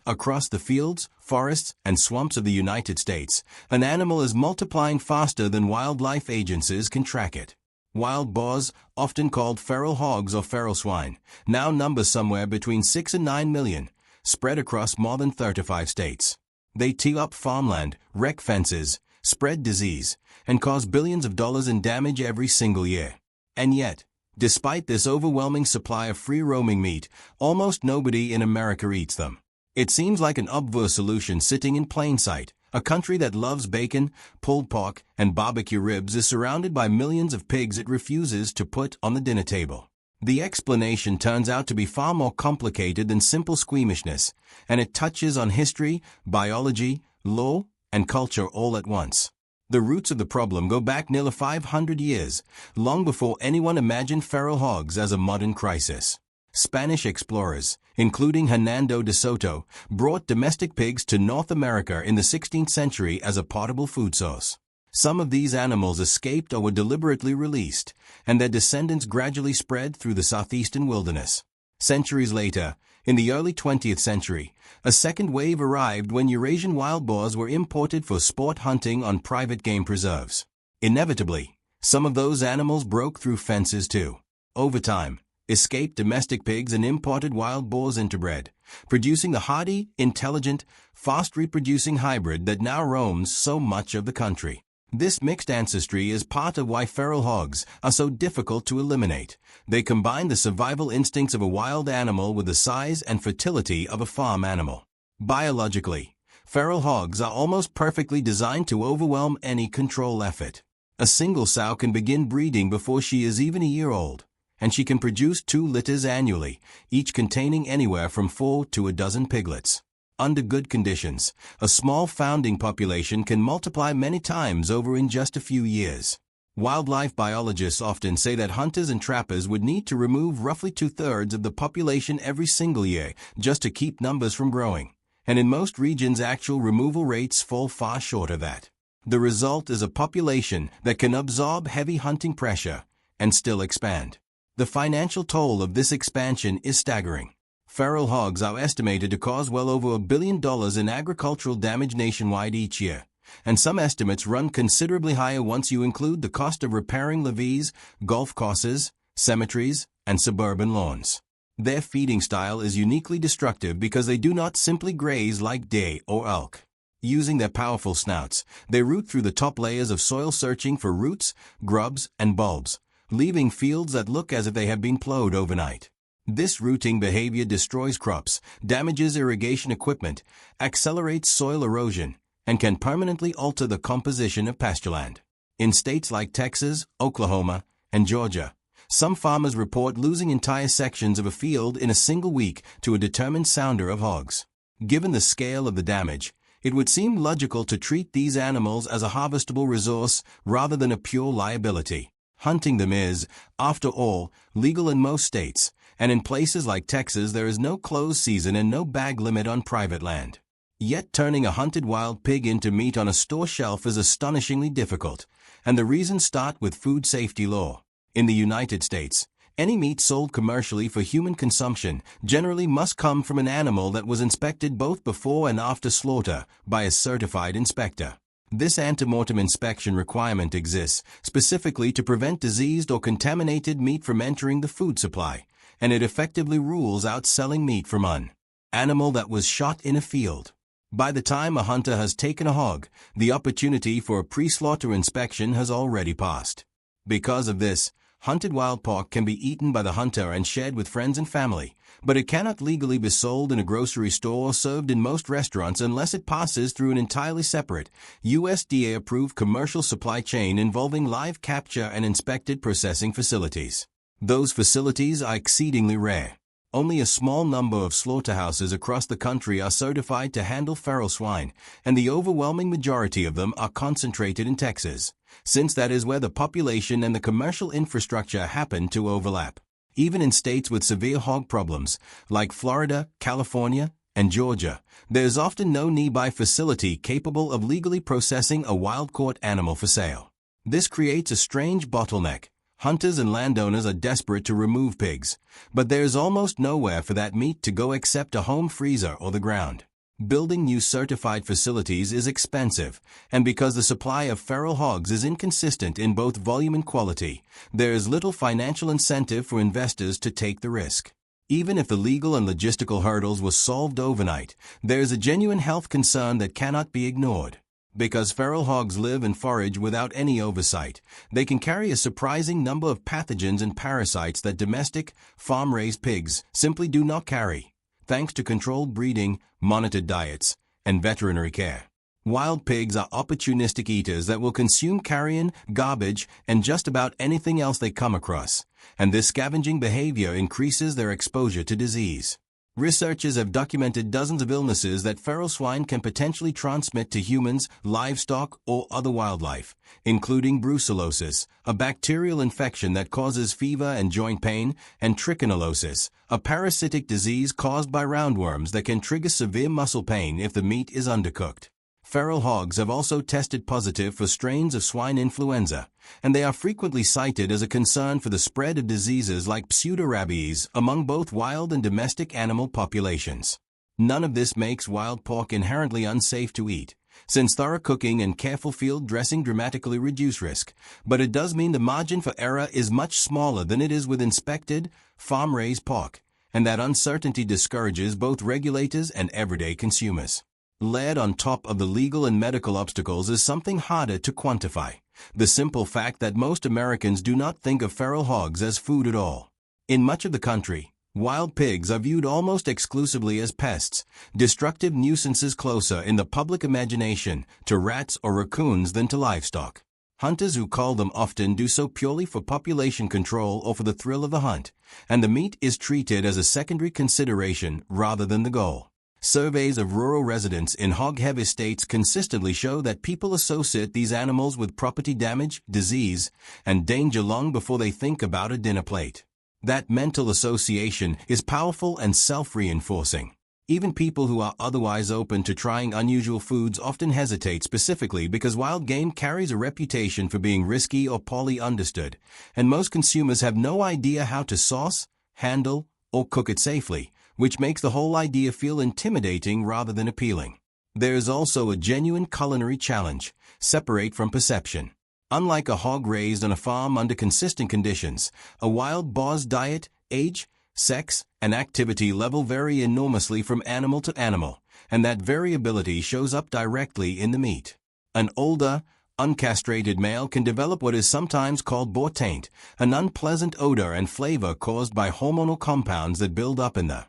Across the fields, forests, and swamps of the United States, an animal is multiplying faster than wildlife agencies can track it. Wild boars, often called feral hogs or feral swine, now number somewhere between 6 and 9 million, spread across more than 35 states. They tear up farmland, wreck fences, spread disease, and cause billions of dollars in damage every single year. And yet, despite this overwhelming supply of free-roaming meat, almost nobody in America eats them. It seems like an obvious solution sitting in plain sight. A country that loves bacon, pulled pork, and barbecue ribs is surrounded by millions of pigs it refuses to put on the dinner table. The explanation turns out to be far more complicated than simple squeamishness, and it touches on history, biology, law, and culture all at once. The roots of the problem go back nearly 500 years, long before anyone imagined feral hogs as a modern crisis. Spanish explorers, including Hernando de Soto, brought domestic pigs to North America in the 16th century as a portable food source. Some of these animals escaped or were deliberately released, and their descendants gradually spread through the southeastern wilderness. Centuries later, in the early 20th century, a second wave arrived when Eurasian wild boars were imported for sport hunting on private game preserves. Inevitably, some of those animals broke through fences too. Over time, escaped domestic pigs and imported wild boars interbred, producing the hardy, intelligent, fast-reproducing hybrid that now roams so much of the country. This mixed ancestry is part of why feral hogs are so difficult to eliminate. They combine the survival instincts of a wild animal with the size and fertility of a farm animal. Biologically, feral hogs are almost perfectly designed to overwhelm any control effort. A single sow can begin breeding before she is even a year old, and she can produce 2 litters annually, each containing anywhere from 4 to a dozen piglets. Under good conditions, a small founding population can multiply many times over in just a few years. Wildlife biologists often say that hunters and trappers would need to remove roughly 2/3 of the population every single year just to keep numbers from growing, and in most regions actual removal rates fall far short of that. The result is a population that can absorb heavy hunting pressure and still expand. The financial toll of this expansion is staggering. Feral hogs are estimated to cause well over $1 billion in agricultural damage nationwide each year, and some estimates run considerably higher once you include the cost of repairing levees, golf courses, cemeteries, and suburban lawns. Their feeding style is uniquely destructive because they do not simply graze like deer or elk. Using their powerful snouts, they root through the top layers of soil searching for roots, grubs, and bulbs, leaving fields that look as if they have been plowed overnight. This rooting behavior destroys crops, damages irrigation equipment, accelerates soil erosion, and can permanently alter the composition of pastureland. In states like Texas, Oklahoma, and Georgia, some farmers report losing entire sections of a field in a single week to a determined sounder of hogs. Given the scale of the damage, it would seem logical to treat these animals as a harvestable resource rather than a pure liability. Hunting them is, after all, legal in most states, and in places like Texas there is no closed season and no bag limit on private land. Yet turning a hunted wild pig into meat on a store shelf is astonishingly difficult, and the reasons start with food safety law. In the United States, any meat sold commercially for human consumption generally must come from an animal that was inspected both before and after slaughter by a certified inspector. This antemortem inspection requirement exists specifically to prevent diseased or contaminated meat from entering the food supply, and it effectively rules out selling meat from an animal that was shot in a field. By the time a hunter has taken a hog, the opportunity for a pre-slaughter inspection has already passed. Because of this, hunted wild pork can be eaten by the hunter and shared with friends and family, but it cannot legally be sold in a grocery store or served in most restaurants unless it passes through an entirely separate, USDA-approved commercial supply chain involving live capture and inspected processing facilities. Those facilities are exceedingly rare. Only a small number of slaughterhouses across the country are certified to handle feral swine, and the overwhelming majority of them are concentrated in Texas, since that is where the population and the commercial infrastructure happen to overlap. Even in states with severe hog problems, like Florida, California, and Georgia, there is often no nearby facility capable of legally processing a wild-caught animal for sale. This creates a strange bottleneck. Hunters and landowners are desperate to remove pigs, but there is almost nowhere for that meat to go except a home freezer or the ground. Building new certified facilities is expensive, and because the supply of feral hogs is inconsistent in both volume and quality, there is little financial incentive for investors to take the risk. Even if the legal and logistical hurdles were solved overnight, there is a genuine health concern that cannot be ignored. Because feral hogs live and forage without any oversight, they can carry a surprising number of pathogens and parasites that domestic, farm-raised pigs simply do not carry, thanks to controlled breeding, monitored diets, and veterinary care. Wild pigs are opportunistic eaters that will consume carrion, garbage, and just about anything else they come across, and this scavenging behavior increases their exposure to disease. Researchers have documented dozens of illnesses that feral swine can potentially transmit to humans, livestock, or other wildlife, including brucellosis, a bacterial infection that causes fever and joint pain, and trichinosis, a parasitic disease caused by roundworms that can trigger severe muscle pain if the meat is undercooked. Feral hogs have also tested positive for strains of swine influenza, and they are frequently cited as a concern for the spread of diseases like pseudorabies among both wild and domestic animal populations. None of this makes wild pork inherently unsafe to eat, since thorough cooking and careful field dressing dramatically reduce risk, but it does mean the margin for error is much smaller than it is with inspected, farm-raised pork, and that uncertainty discourages both regulators and everyday consumers. Layered on top of the legal and medical obstacles is something harder to quantify: the simple fact that most Americans do not think of feral hogs as food at all. In much of the country, wild pigs are viewed almost exclusively as pests, destructive nuisances closer in the public imagination to rats or raccoons than to livestock. Hunters who call them often do so purely for population control or for the thrill of the hunt, and the meat is treated as a secondary consideration rather than the goal. Surveys of rural residents in hog-heavy states consistently show that people associate these animals with property damage, disease, and danger long before they think about a dinner plate. That mental association is powerful and self-reinforcing. Even people who are otherwise open to trying unusual foods often hesitate, specifically because wild game carries a reputation for being risky or poorly understood, and most consumers have no idea how to sauce, handle, or cook it safely, which makes the whole idea feel intimidating rather than appealing. There is also a genuine culinary challenge: separate from perception. Unlike a hog raised on a farm under consistent conditions, a wild boar's diet, age, sex, and activity level vary enormously from animal to animal, and that variability shows up directly in the meat. An older, uncastrated male can develop what is sometimes called boar taint, an unpleasant odor and flavor caused by hormonal compounds that build up in the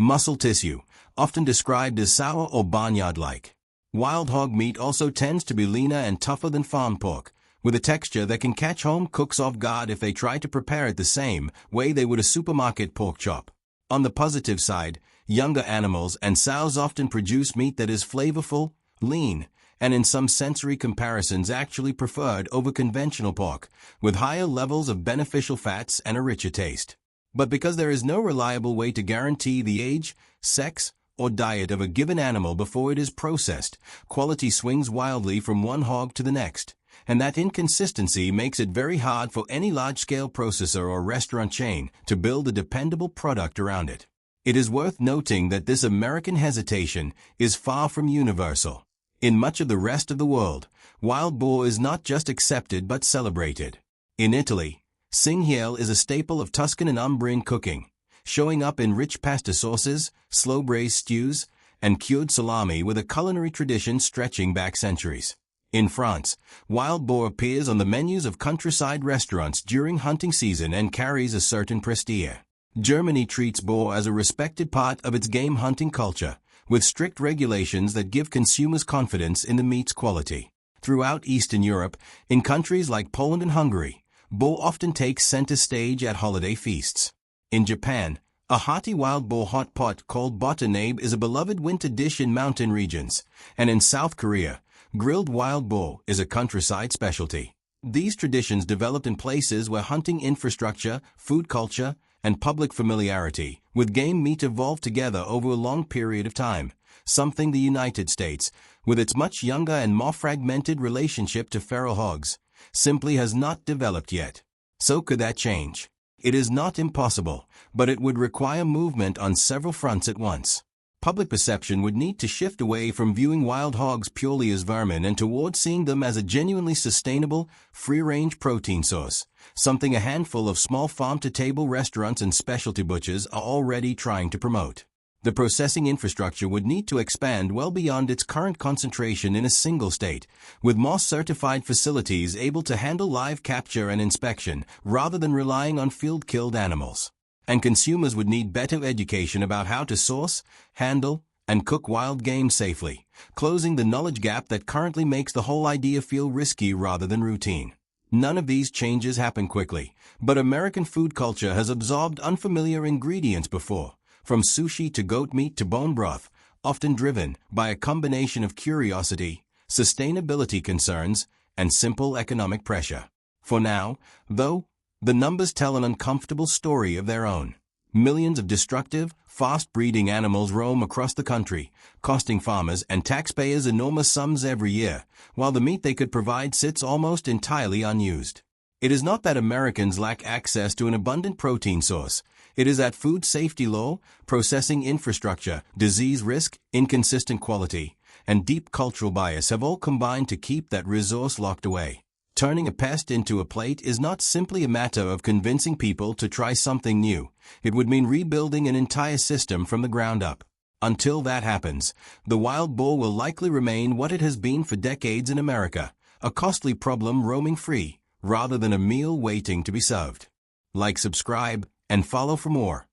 muscle tissue, often described as sour or barnyard-like. Wild hog meat also tends to be leaner and tougher than farm pork, with a texture that can catch home cooks off guard if they try to prepare it the same way they would a supermarket pork chop. On the positive side, younger animals and sows often produce meat that is flavorful, lean, and in some sensory comparisons actually preferred over conventional pork, with higher levels of beneficial fats and a richer taste. But because there is no reliable way to guarantee the age, sex, or diet of a given animal before it is processed, quality swings wildly from one hog to the next, and that inconsistency makes it very hard for any large-scale processor or restaurant chain to build a dependable product around it. It is worth noting that this American hesitation is far from universal. In much of the rest of the world, wild boar is not just accepted but celebrated. In Italy, cinghiale is a staple of Tuscan and Umbrian cooking, showing up in rich pasta sauces, slow-braised stews, and cured salami, with a culinary tradition stretching back centuries. In France, wild boar appears on the menus of countryside restaurants during hunting season and carries a certain prestige. Germany treats boar as a respected part of its game hunting culture, with strict regulations that give consumers confidence in the meat's quality. Throughout Eastern Europe, in countries like Poland and Hungary, boar often takes center stage at holiday feasts. In Japan, a hearty wild boar hot pot called botanabe is a beloved winter dish in mountain regions, and in South Korea, grilled wild boar is a countryside specialty. These traditions developed in places where hunting infrastructure, food culture, and public familiarity with game meat evolved together over a long period of time, something the United States, with its much younger and more fragmented relationship to feral hogs, simply has not developed yet. So could that change? It is not impossible, but it would require movement on several fronts at once. Public perception would need to shift away from viewing wild hogs purely as vermin and towards seeing them as a genuinely sustainable, free-range protein source, something a handful of small farm-to-table restaurants and specialty butchers are already trying to promote. The processing infrastructure would need to expand well beyond its current concentration in a single state, with more certified facilities able to handle live capture and inspection rather than relying on field-killed animals. And consumers would need better education about how to source, handle, and cook wild game safely, closing the knowledge gap that currently makes the whole idea feel risky rather than routine. None of these changes happen quickly, but American food culture has absorbed unfamiliar ingredients before, from sushi to goat meat to bone broth, often driven by a combination of curiosity, sustainability concerns, and simple economic pressure. For now, though, the numbers tell an uncomfortable story of their own. Millions of destructive, fast-breeding animals roam across the country, costing farmers and taxpayers enormous sums every year, while the meat they could provide sits almost entirely unused. It is not that Americans lack access to an abundant protein source. It is that food safety law, processing infrastructure, disease risk, inconsistent quality, and deep cultural bias have all combined to keep that resource locked away. Turning a pest into a plate is not simply a matter of convincing people to try something new. It would mean rebuilding an entire system from the ground up. Until that happens, the wild boar will likely remain what it has been for decades in America, a costly problem roaming free, rather than a meal waiting to be served. Like, subscribe, and follow for more.